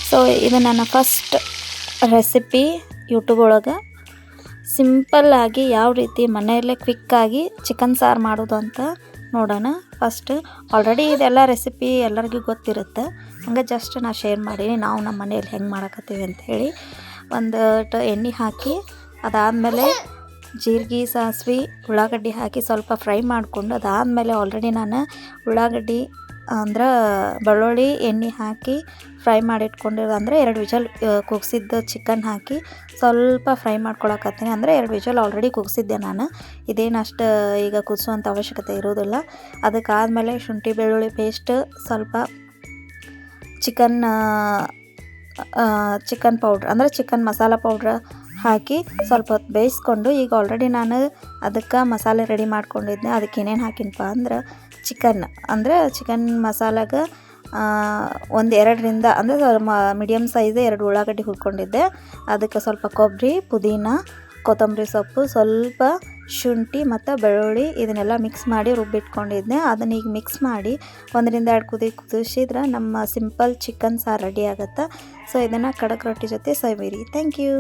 So ಇದು ನನ್ನ first recipe YouTube ಒಳಗೆ. ಸಿಂಪಲ್ಲಾಗಿ ಯಾವ ರೀತಿ ಮನೆಯಲ್ಲೇ ಕ್ವಿಕ್ಕಾಗಿ ಚಿಕನ್ ಸಾರು ಮಾಡೋದು ಅಂತ ನೋಡೋಣ. ಫಸ್ಟ್ ಆಲ್ರೆಡಿ ಇದೆಲ್ಲ ರೆಸಿಪಿ ಎಲ್ಲರಿಗೂ ಗೊತ್ತಿರುತ್ತೆ, ಹಂಗೆ ಜಸ್ಟ್ ನಾ ಶೇರ್ ಮಾಡೀನಿ ನಾವು ನಮ್ಮ ಮನೆಯಲ್ಲಿ ಹೆಂಗೆ ಮಾಡಕತ್ತೀವಿ ಅಂಥೇಳಿ. ಒಂದು ಎಣ್ಣೆ ಹಾಕಿ ಅದಾದಮೇಲೆ ಜೀರಿಗೆ, ಸಾಸಿವೆ, ಉಳ್ಳಾಗಡ್ಡಿ ಹಾಕಿ ಸ್ವಲ್ಪ ಫ್ರೈ ಮಾಡಿಕೊಂಡು ಅದಾದಮೇಲೆ ಆಲ್ರೆಡಿ ನಾನು ಉಳ್ಳಾಗಡ್ಡಿ ಅಂದ್ರೆ ಬೆಳ್ಳುಳ್ಳಿ ಎಣ್ಣೆ ಹಾಕಿ ಫ್ರೈ ಮಾಡಿಟ್ಕೊಂಡಿರೋದು, ಅಂದರೆ 2 ವಿಷಲ್ ಕೂಗಿಸಿದ್ದು ಚಿಕನ್ ಹಾಕಿ ಸ್ವಲ್ಪ ಫ್ರೈ ಮಾಡ್ಕೊಳಕತ್ತೀನಿ. ಅಂದರೆ 2 ವಿಷಲ್ ಆಲ್ರೆಡಿ ಕೂಗಿಸಿದ್ದೆ ನಾನು, ಇದೇನು ಅಷ್ಟು ಈಗ ಕುದಿಸುವಂಥ ಅವಶ್ಯಕತೆ ಇರೋದಿಲ್ಲ. ಅದಕ್ಕಾದಮೇಲೆ ಶುಂಠಿ ಬೆಳ್ಳುಳ್ಳಿ ಪೇಸ್ಟ್, ಸ್ವಲ್ಪ ಚಿಕನ್ ಪೌಡ್ರ್ ಅಂದರೆ ಚಿಕನ್ ಮಸಾಲ ಪೌಡ್ರ್ ಹಾಕಿ ಸ್ವಲ್ಪ ಹೊತ್ತು ಬೇಯಿಸ್ಕೊಂಡು, ಈಗ ಆಲ್ರೆಡಿ ನಾನು ಅದಕ್ಕೆ ಮಸಾಲೆ ರೆಡಿ ಮಾಡ್ಕೊಂಡಿದ್ದೆ. ಅದಕ್ಕೆ ಏನೇನು ಹಾಕಿನಪ್ಪ ಅಂದ್ರೆ ಚಿಕನ್ ಮಸಾಲೆಗೆ 1-2ರಿಂದ ಅಂದರೆ ಮೀಡಿಯಮ್ ಸೈಜ್ 2 ಉಳ್ಳಾಗಡ್ಡಿ ಹುರ್ಕೊಂಡಿದ್ದೆ. ಅದಕ್ಕೆ ಸ್ವಲ್ಪ ಕೊಬ್ಬರಿ, ಪುದೀನ, ಕೊತ್ತಂಬರಿ ಸೊಪ್ಪು, ಸ್ವಲ್ಪ ಶುಂಠಿ ಮತ್ತು ಬೆಳ್ಳುಳ್ಳಿ ಇದನ್ನೆಲ್ಲ ಮಿಕ್ಸ್ ಮಾಡಿ ರುಬ್ಬಿಟ್ಕೊಂಡಿದ್ದೆ. ಅದನ್ನ ಈಗ ಮಿಕ್ಸ್ ಮಾಡಿ 1-2 ಕುದಿಸಿದ್ರೆ ನಮ್ಮ ಸಿಂಪಲ್ ಚಿಕನ್ ಸಾರು ರೆಡಿ ಆಗುತ್ತೆ. ಸೊ ಇದನ್ನು ಖಡಕ್ ರೊಟ್ಟಿ ಜೊತೆ ಸವಿರಿ. Thank you.